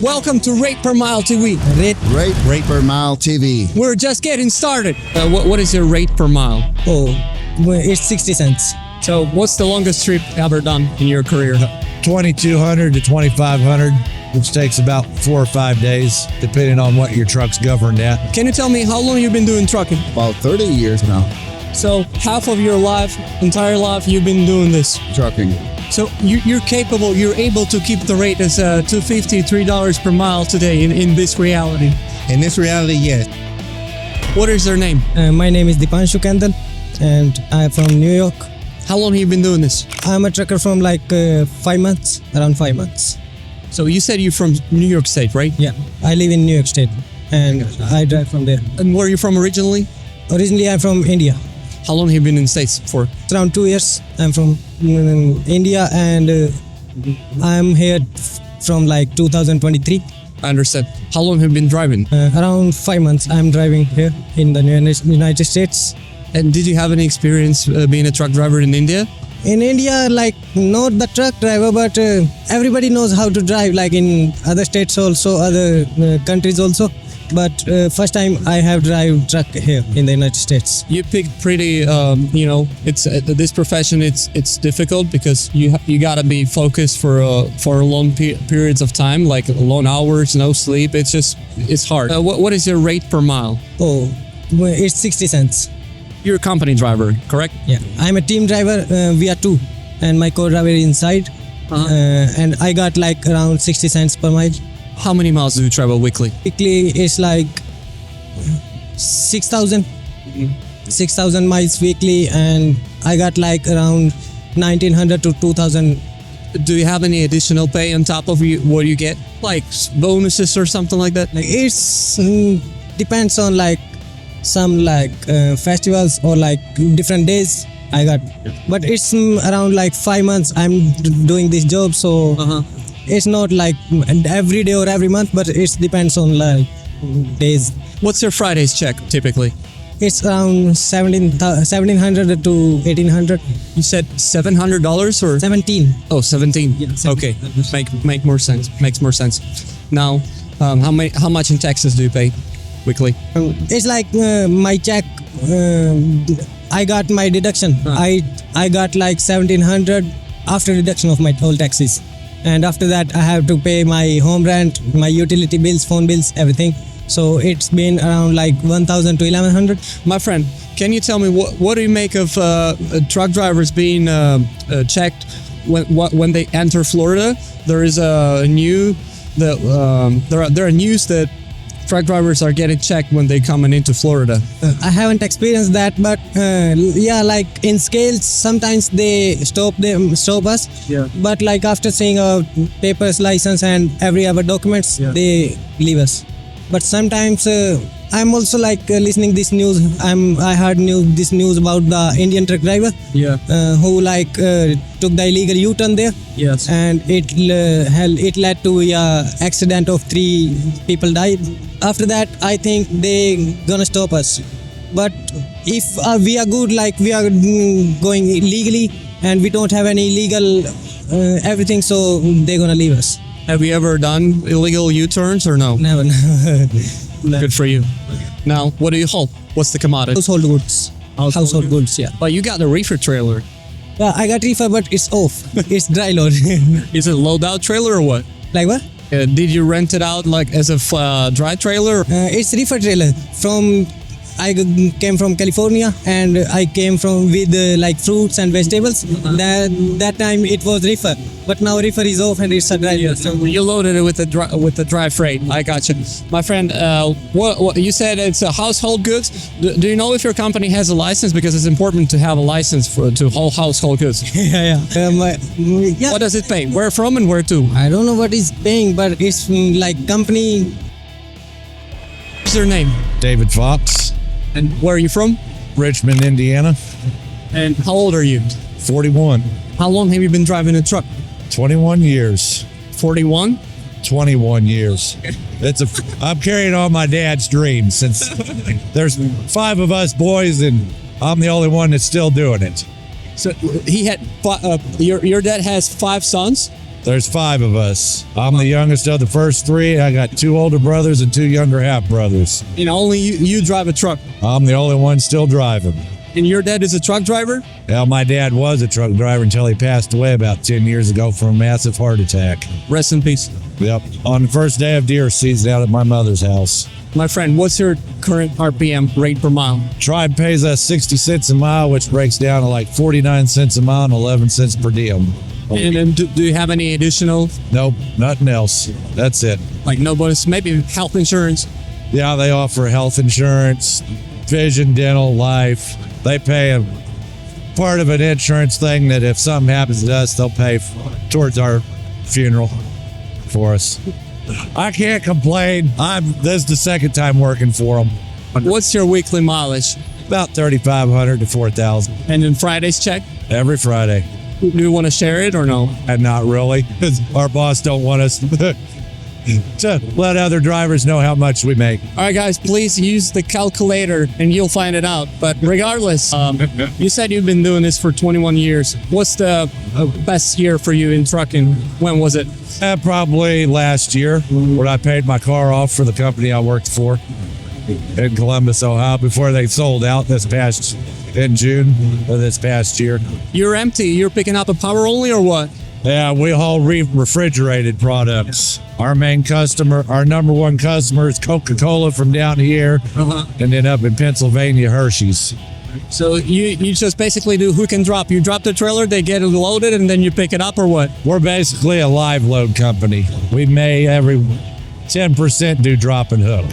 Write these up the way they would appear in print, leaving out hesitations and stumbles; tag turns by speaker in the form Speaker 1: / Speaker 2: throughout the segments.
Speaker 1: Welcome to Rate Per Mile TV.
Speaker 2: Rate Per Mile TV.
Speaker 1: We're just getting started. What is your rate per mile?
Speaker 3: Well, it's 60 cents.
Speaker 1: So what's the longest trip ever done in your career?
Speaker 4: 2,200 to 2,500, which takes about 4 or 5 days, depending on what your truck's governed at.
Speaker 1: Can you tell me how long you've been doing trucking?
Speaker 2: About 30 years now,
Speaker 1: So half of your entire life, you've been doing this.
Speaker 2: trucking.
Speaker 1: So you're capable, you're able to keep the rate as $2.50, $3 per mile today in this reality.
Speaker 4: In this reality, yes.
Speaker 1: What is their name?
Speaker 3: My name is Dipanshu Kandal and I'm from New York.
Speaker 1: How long have you been doing this?
Speaker 3: I'm a trucker from like 5 months, around 5 months.
Speaker 1: So you said you're from New York State, right?
Speaker 3: Yeah, I live in New York State and I drive from there.
Speaker 1: And where are you from originally?
Speaker 3: Originally, I'm from India.
Speaker 1: How long have you been in the States for?
Speaker 3: It's around 2 years. I'm from India and I'm here from like 2023.
Speaker 1: I understand. How long have you been driving?
Speaker 3: Around 5 months, I'm driving here in the United States.
Speaker 1: And did you have any experience being a truck driver in India?
Speaker 3: In India, like not the truck driver, but everybody knows how to drive. Like in other states also, other countries also. But first time I have drive truck here in the United States.
Speaker 1: You picked pretty, it's this profession. It's difficult because you gotta be focused for long periods of time, like long hours, no sleep. It's hard. What is your rate per mile?
Speaker 3: Oh, well, it's 60 cents.
Speaker 1: You're a company driver, correct?
Speaker 3: Yeah, I'm a team driver. We are two, and my co-driver is inside. And I got like around 60 cents per mile.
Speaker 1: How many miles do you travel weekly?
Speaker 3: Weekly it's like 6,000. 6,000 miles weekly, and I got like around 1,900 to 2,000.
Speaker 1: Do you have any additional pay on top of what you get, like bonuses or something like that?
Speaker 3: Like it's depends on like some like festivals or like different days I got, but it's around like 5 months I'm doing this job, so it's not like every day or every month, but it depends on like days.
Speaker 1: What's your Friday's check typically?
Speaker 3: It's around 1,700 to 1,800.
Speaker 1: You said $700 or
Speaker 3: 17.
Speaker 1: Oh, 17.
Speaker 3: Yeah, 17.
Speaker 1: Okay, make more sense. Makes more sense. Now, how much in taxes do you pay weekly?
Speaker 3: It's like my check. I got my deduction. I got like 1,700 after deduction of my whole taxes, and after that I have to pay my home rent, my utility bills, phone bills, everything. So it's been around like 1,000 to 1,100.
Speaker 1: My friend, can you tell me what do you make of truck drivers being checked when they enter Florida? There is there are news that truck drivers are getting checked when they coming into Florida.
Speaker 3: I haven't experienced that, but yeah, like in scales, sometimes they stop us.
Speaker 1: Yeah.
Speaker 3: But like after seeing our papers, license, and every other documents, they leave us. But sometimes I'm also like listening this news. I heard this news about the Indian truck driver.
Speaker 1: Yeah.
Speaker 3: Who like took the illegal U-turn there.
Speaker 1: Yes.
Speaker 3: And it led to accident of 3 people died. After that, I think they gonna stop us. But if we are good, like we are going legally and we don't have any illegal everything, so they're gonna leave us.
Speaker 1: Have you ever done illegal U-turns or no?
Speaker 3: Never.
Speaker 1: Good for you. Now, what do you haul? What's the commodity?
Speaker 3: Household goods. Household goods, yeah.
Speaker 1: But you got the reefer trailer.
Speaker 3: Yeah, I got reefer, but it's off. It's dry load.
Speaker 1: Is it a load-out trailer or what?
Speaker 3: Like what?
Speaker 1: Did you rent it out like as a dry trailer?
Speaker 3: It's reefer trailer. I came from California and I came from with like fruits and vegetables. That time it was reefer, but now reefer is off and it's a dry load.
Speaker 1: So you loaded it with the dry freight. I got you, my friend. What you said it's a household goods. Do you know if your company has a license? Because it's important to have a license to haul household goods.
Speaker 3: yeah. Yeah.
Speaker 1: What does it pay? Where from and where to?
Speaker 3: I don't know what it's paying, but it's like company.
Speaker 1: What's their name?
Speaker 4: David Fox,
Speaker 1: And where are you from?
Speaker 4: Richmond, Indiana,
Speaker 1: And how old are you?
Speaker 4: 41.
Speaker 1: How long have you been driving a truck?
Speaker 4: 21 years.
Speaker 1: 41?
Speaker 4: 21 years. I'm carrying on my dad's dream since there's 5 of us boys and I'm the only one that's still doing it.
Speaker 1: So he had your dad has 5 sons.
Speaker 4: There's 5 of us. I'm the youngest of the first 3. I got 2 older brothers and 2 younger half brothers.
Speaker 1: You know, only you drive a truck.
Speaker 4: I'm the only one still driving.
Speaker 1: And your dad is a truck driver?
Speaker 4: Well, my dad was a truck driver until he passed away about 10 years ago from a massive heart attack.
Speaker 1: Rest in peace.
Speaker 4: Yep. On the first day of deer season out at my mother's house.
Speaker 1: My friend, what's your current RPM rate per mile?
Speaker 4: Tribe pays us 60 cents a mile, which breaks down to like 49 cents a mile and 11 cents per diem.
Speaker 1: And then do you have any additional,
Speaker 4: Nope, nothing else. That's it.
Speaker 1: like no bonus, maybe health insurance?
Speaker 4: Yeah, they offer health insurance, vision, dental, life. They pay a part of an insurance thing that if something happens to us, they'll pay towards our funeral for us. I can't complain. This is the second time working for them.
Speaker 1: What's your weekly mileage?
Speaker 4: About 3,500 to 4,000
Speaker 1: And then Friday's check?
Speaker 4: every Friday.
Speaker 1: Do you want to share it or no?
Speaker 4: And not really, because our boss don't want us to let other drivers know how much we make.
Speaker 1: All right, guys, please use the calculator and you'll find it out. But regardless, you said you've been doing this for 21 years. What's the best year for you in trucking? When was it?
Speaker 4: Probably last year when I paid my car off for the company I worked for in Columbus, Ohio, before they sold out in June of this past year.
Speaker 1: You're empty. You're picking up a power only or what?
Speaker 4: Yeah, we haul refrigerated products. Our main customer, our number one customer is Coca-Cola from down here, and then up in Pennsylvania, Hershey's.
Speaker 1: So you just basically do hook and drop. You drop the trailer, they get it loaded, and then you pick it up or what?
Speaker 4: We're basically a live load company. We may every 10% do drop and hook.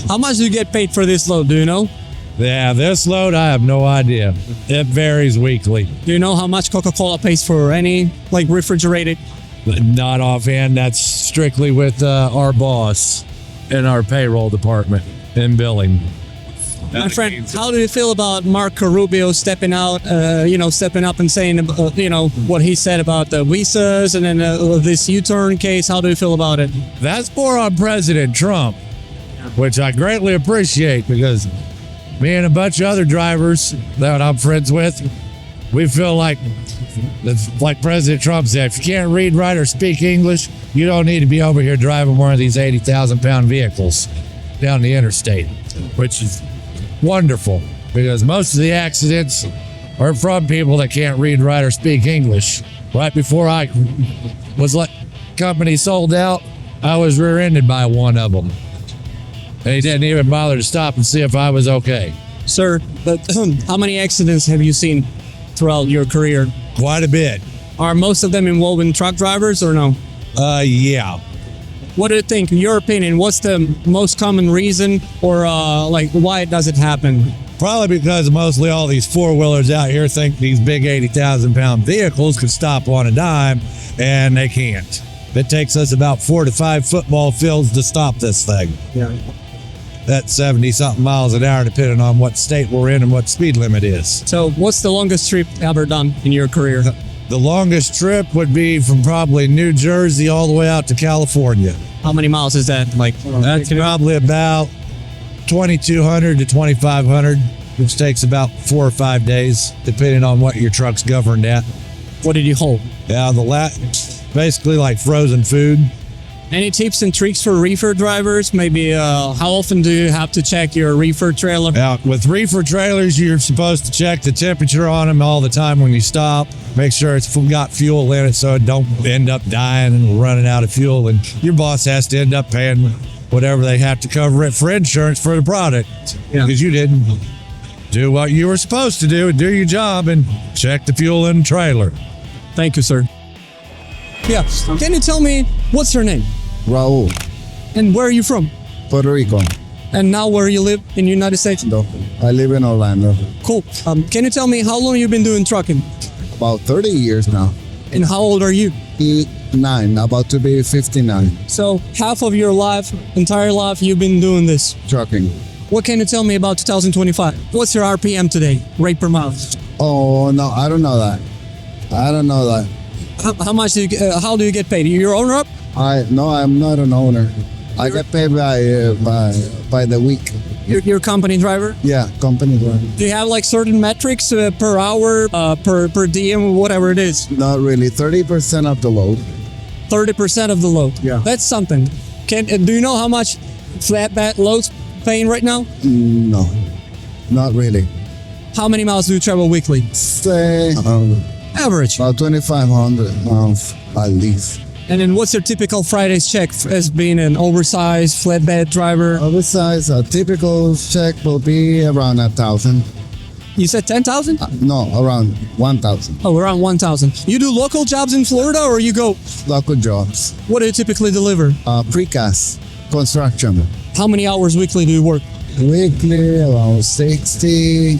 Speaker 1: How much do you get paid for this load? Do you know?
Speaker 4: Yeah, this load, I have no idea. It varies weekly.
Speaker 1: Do you know how much Coca-Cola pays for any like refrigerated?
Speaker 4: Not offhand. That's strictly with our boss in our payroll department in billing.
Speaker 1: My friend, how do you feel about Marco Rubio stepping out, stepping up and saying, what he said about the visas and then this U-turn case? How do you feel about it?
Speaker 4: That's more on President Trump, which I greatly appreciate because me and a bunch of other drivers that I'm friends with, we feel like President Trump said, if you can't read, write, or speak English, you don't need to be over here driving one of these 80,000-pound vehicles down the interstate, which is wonderful because most of the accidents are from people that can't read, write, or speak English. Right before I was company sold out, I was rear-ended by one of them. And he didn't even bother to stop and see if I was okay.
Speaker 1: Sir, but how many accidents have you seen throughout your career?
Speaker 4: Quite a bit.
Speaker 1: Are most of them involving truck drivers or no?
Speaker 4: Yeah.
Speaker 1: What do you think, in your opinion, what's the most common reason or why does it happen?
Speaker 4: Probably because mostly all these four-wheelers out here think these big 80,000-pound vehicles could stop on a dime, and they can't. It takes us about 4 to 5 football fields to stop this thing.
Speaker 1: Yeah.
Speaker 4: That's 70-something miles an hour, depending on what state we're in and what speed limit is.
Speaker 1: So what's the longest trip ever done in your career?
Speaker 4: The longest trip would be from probably New Jersey all the way out to California.
Speaker 1: How many miles is that?
Speaker 4: That's probably about 2,200 to 2,500, which takes about 4 or 5 days, depending on what your truck's governed at.
Speaker 1: What did you hold?
Speaker 4: Yeah, basically like frozen food.
Speaker 1: Any tips and tricks for reefer drivers? Maybe how often do you have to check your reefer trailer?
Speaker 4: Now, with reefer trailers, you're supposed to check the temperature on them all the time when you stop. Make sure it's got fuel in it so it don't end up dying and running out of fuel. And your boss has to end up paying whatever they have to cover it for insurance for the product. Because you didn't do what you were supposed to do and do your job and check the fuel in the trailer.
Speaker 1: Thank you, sir. Yeah. Can you tell me what's your name?
Speaker 2: Raul,
Speaker 1: And where are you from?
Speaker 2: Puerto Rico.
Speaker 1: And now where you live in the United States?
Speaker 2: No, I live in Orlando.
Speaker 1: Cool. Can you tell me how long you've been doing trucking?
Speaker 2: About 30 years now.
Speaker 1: And how old are you?
Speaker 2: 9, about to be 59.
Speaker 1: So half of your entire life, you've been doing this.
Speaker 2: Trucking.
Speaker 1: What can you tell me about 2025? What's your RPM today, rate per mile?
Speaker 2: Oh, no, I don't know that.
Speaker 1: How much do you? How do you get paid? You're owner up?
Speaker 2: No, I'm not an owner. I get paid by the week.
Speaker 1: You're a company driver?
Speaker 2: Yeah, company driver.
Speaker 1: Do you have certain metrics per hour, per diem, whatever it is?
Speaker 2: Not really. 30% of the load.
Speaker 1: 30% of the load.
Speaker 2: Yeah.
Speaker 1: That's something. Do you know how much flatbed loads paying right now?
Speaker 2: No, not really.
Speaker 1: How many miles do you travel weekly?
Speaker 2: Say
Speaker 1: Average.
Speaker 2: about 2,500 miles at least.
Speaker 1: And then what's your typical Friday's check as being an oversized flatbed driver?
Speaker 2: Oversized, a typical check will be around 1,000.
Speaker 1: You said 10,000?
Speaker 2: No, around 1,000.
Speaker 1: Oh, around 1,000. You do local jobs in Florida or you go,
Speaker 2: Local jobs.
Speaker 1: what do you typically deliver?
Speaker 2: Precast construction.
Speaker 1: How many hours weekly do you work?
Speaker 2: Weekly around 60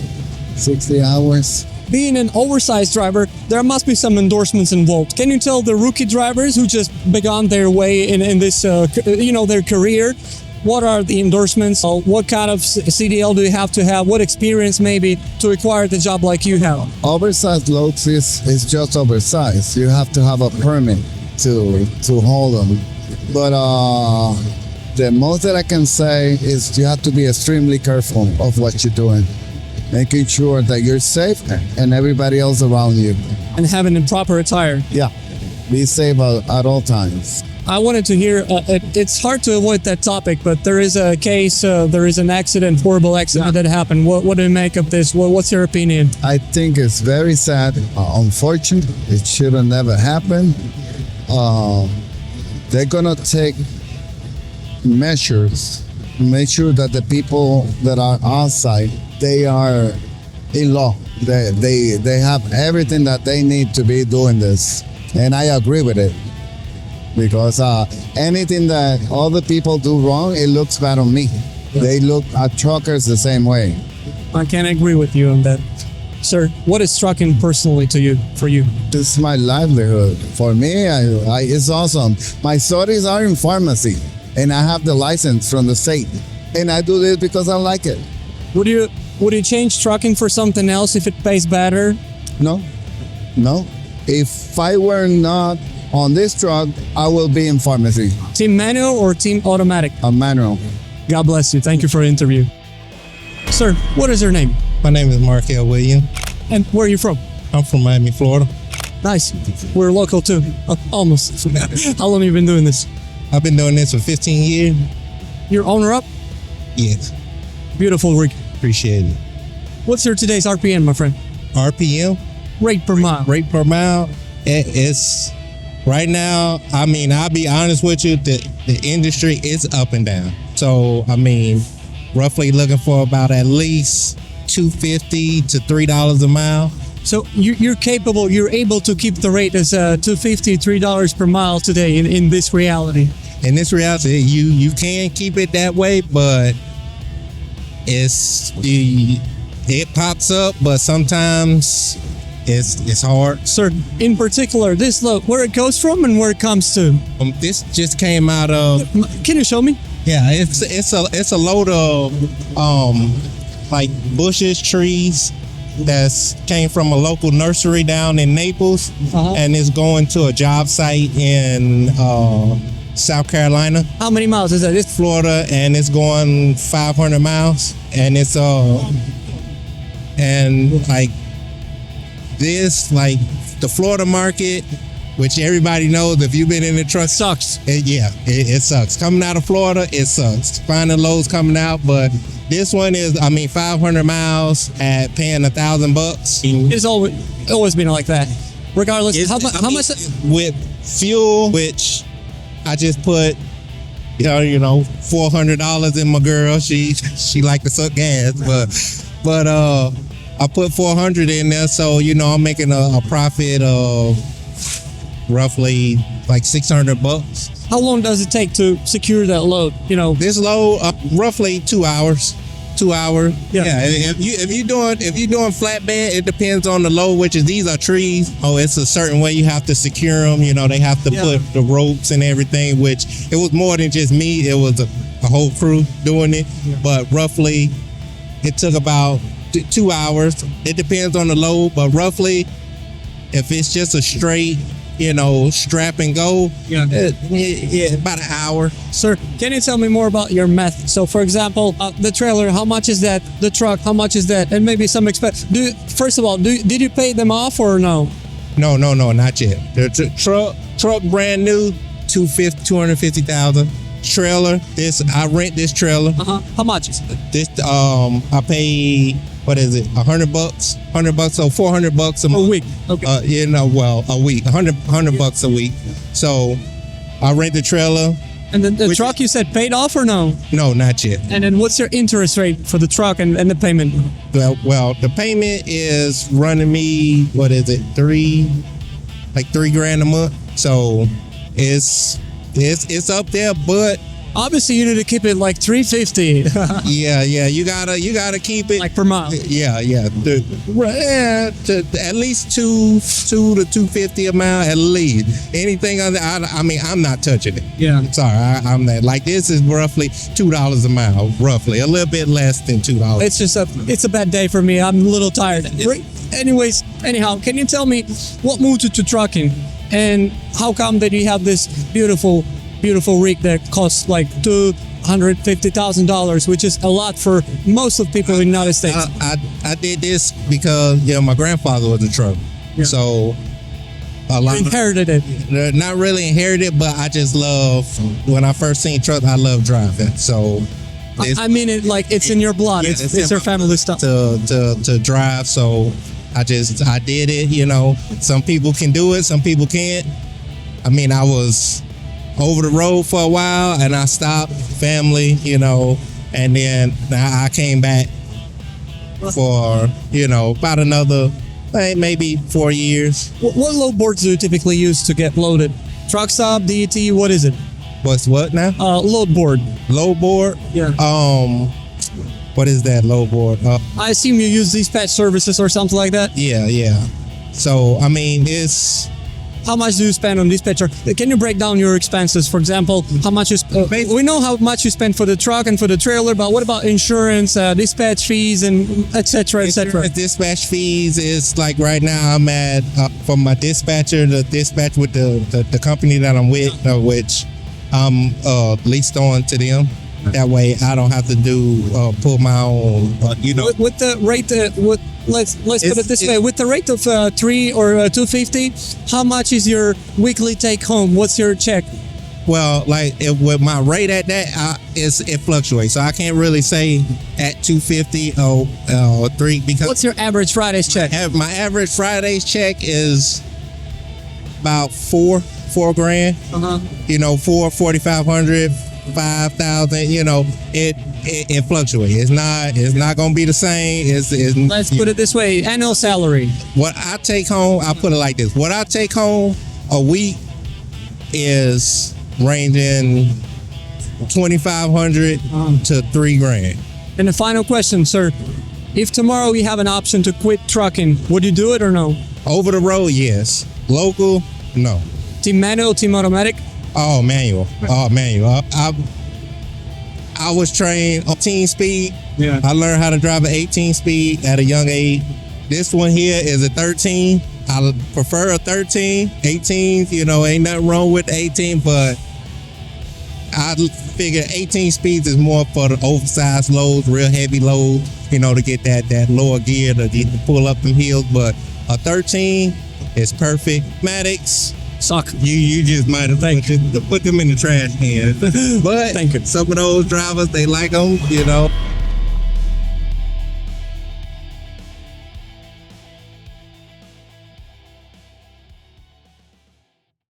Speaker 2: hours.
Speaker 1: Being an oversized driver, there must be some endorsements involved. Can you tell the rookie drivers who just begun their way in this, their career, what are the endorsements? What kind of CDL do you have to have? What experience maybe to acquire the job like you have?
Speaker 2: Oversized loads is just oversized. You have to have a permit to hold them. But the most that I can say is you have to be extremely careful of what you're doing, making sure that you're safe and everybody else around you.
Speaker 1: And having a proper attire.
Speaker 2: Yeah, be safe at all times.
Speaker 1: I wanted to hear, it's hard to avoid that topic, but there is a case, there is an accident, horrible accident that happened. What do you make of this? What's your opinion?
Speaker 2: I think it's very sad, unfortunate. It should have never happened. They're gonna take measures, make sure that the people that are outside, they are in law. They have everything that they need to be doing this, and I agree with it. Because anything that other people do wrong, it looks bad on me. They look at truckers the same way.
Speaker 1: I can't agree with you on that. Sir, what is trucking personally for you?
Speaker 2: This is my livelihood. For me, it's awesome. My studies are in pharmacy, and I have the license from the state. And I do this because I like it.
Speaker 1: Would you change trucking for something else if it pays better?
Speaker 2: No. If I were not on this truck, I will be in pharmacy.
Speaker 1: Team manual or team automatic?
Speaker 2: A manual.
Speaker 1: God bless you. Thank you for the interview. Sir, what is your name?
Speaker 5: My name is Mark L. Williams.
Speaker 1: And where are you from?
Speaker 5: I'm from Miami, Florida.
Speaker 1: Nice. We're local too. Almost. How long have you been doing this?
Speaker 5: I've been doing this for 15 years.
Speaker 1: You're owner up?
Speaker 5: Yes,
Speaker 1: Beautiful rig.
Speaker 5: appreciate it.
Speaker 1: What's your today's RPM, my friend?
Speaker 5: RPM,
Speaker 1: Rate per mile.
Speaker 5: rate per mile, it's right now, I mean, I'll be honest with you, the industry is up and down. So, I mean, roughly looking for about at least $2.50 to $3 a mile.
Speaker 1: So you're able to keep the rate as $2.50, $3 per mile today in this reality.
Speaker 5: In this reality, you can keep it that way, but it pops up, but sometimes it's hard.
Speaker 1: Sir, in particular, this load, where it goes from and where it comes to.
Speaker 5: This just came out of
Speaker 1: Can you show me?
Speaker 5: yeah. It's a load of like bushes, trees that's came from a local nursery down in Naples, and it's going to a job site in South Carolina,
Speaker 1: How many miles is that? It's
Speaker 5: Florida, and it's going 500 miles, and it's and like this, like the Florida market, which everybody knows if you've been in the truck,
Speaker 1: sucks.
Speaker 5: it sucks. Coming out of Florida, it sucks. Finding loads coming out, but this one is, 500 miles at paying $1,000.
Speaker 1: It's always been like that. Regardless, how much?
Speaker 5: With fuel, which I just put, $400 in my girl. She like to suck gas, but I put 400 in there, so I'm making a profit of roughly like $600.
Speaker 1: How long does it take to secure that load?
Speaker 5: This load roughly 2 hours. 2 hours.
Speaker 1: Yeah.
Speaker 5: If you're doing flatbed, it depends on the load, which is these are trees. It's a certain way you have to secure them. They have to put the ropes and everything, which it was more than just me. It was a whole crew doing it. But roughly, it took about 2 hours. It depends on the load, but roughly, if it's just a straight, strap and go, about an hour.
Speaker 1: Sir, can you tell me more about your method? So, for example, the trailer, how much is that? The truck, how much is that? And maybe some expense. First of all, did you pay them off or no?
Speaker 5: No, not yet. The truck, Truck brand new, 250,000. Trailer, I rent this trailer.
Speaker 1: How much is it?
Speaker 5: This I pay, what is it, $100, $100, so $400 a month.
Speaker 1: A week. Okay.
Speaker 5: A week, $100 a week. So I rent the trailer.
Speaker 1: And then the truck you said paid off or no?
Speaker 5: No, not yet.
Speaker 1: And then what's your interest rate for the truck and the payment?
Speaker 5: Well, the payment is running me, what is it, $3,000 a month. So it's up there, but
Speaker 1: Obviously, you need to keep it like 350.
Speaker 5: yeah, you gotta keep it
Speaker 1: like per month.
Speaker 5: Yeah. At least two to 250 a mile at least. Anything other, I mean, I'm not touching it.
Speaker 1: Yeah.
Speaker 5: Sorry, I'm that. Like this is roughly $2 a mile, roughly a little bit less than $2.
Speaker 1: It's a bad day for me. I'm a little tired. Anyhow, can you tell me what moved you to trucking, and how come that you have this beautiful rig that costs like $250,000, which is a lot for most of people in the United States?
Speaker 5: I did this because my grandfather was a trucker, so a lot
Speaker 1: Inherited it.
Speaker 5: Not really inherited, but I just love, when I first seen truck, I love driving. So
Speaker 1: I mean it like it's in your blood.
Speaker 5: Yeah,
Speaker 1: it's your family stuff.
Speaker 5: To drive. So I did it. Some people can do it, some people can't. I mean, I was over the road for a while and I stopped, family, and then I came back for, about another, maybe 4 years.
Speaker 1: What load boards do you typically use to get loaded? Truck stop, DET, what is it?
Speaker 5: What now?
Speaker 1: Load board.
Speaker 5: Load board?
Speaker 1: Yeah.
Speaker 5: What is that load board?
Speaker 1: I assume you use dispatch services or something like that.
Speaker 5: Yeah. So, I mean,
Speaker 1: How much do you spend on dispatcher? Can you break down your expenses? For example, how much you we know how much you spend for the truck and for the trailer, but what about insurance, dispatch fees, and etc. etc.
Speaker 5: Dispatch fees is like right now I'm at for my dispatcher, the dispatch with the company that I'm with, which I'm leased on to them. That way I don't have to pull my own.
Speaker 1: With the rate, let's put it this way: with the rate of 3 or 250, how much is your weekly take home? What's your check?
Speaker 5: Well, with my rate at that, it fluctuates, so I can't really say at 250 or 3 because.
Speaker 1: What's your average Friday's check?
Speaker 5: My average Friday's check is about $4 grand. 4,500. 5,000, it fluctuates. It's not gonna be the same.
Speaker 1: Let's put it this way: annual salary.
Speaker 5: What I take home, I'll put it like this: what I take home a week is ranging 2,500 to $3 grand.
Speaker 1: And the final question, sir: if tomorrow you have an option to quit trucking, would you do it or no?
Speaker 5: Over the road, yes. Local, no.
Speaker 1: Team manual, team automatic?
Speaker 5: Oh, manual. I was trained on 18 speed.
Speaker 1: Yeah.
Speaker 5: I learned how to drive an 18 speed at a young age. This one here is a 13. I prefer a 13. 18, ain't nothing wrong with 18, but I figure 18 speeds is more for the oversized loads, real heavy loads, to get that lower gear to pull up them hills. But a 13 is perfect. Maddox,
Speaker 1: suck.
Speaker 5: You just might have put them in the trash can. But
Speaker 1: thank you.
Speaker 5: Some of those drivers, they like them,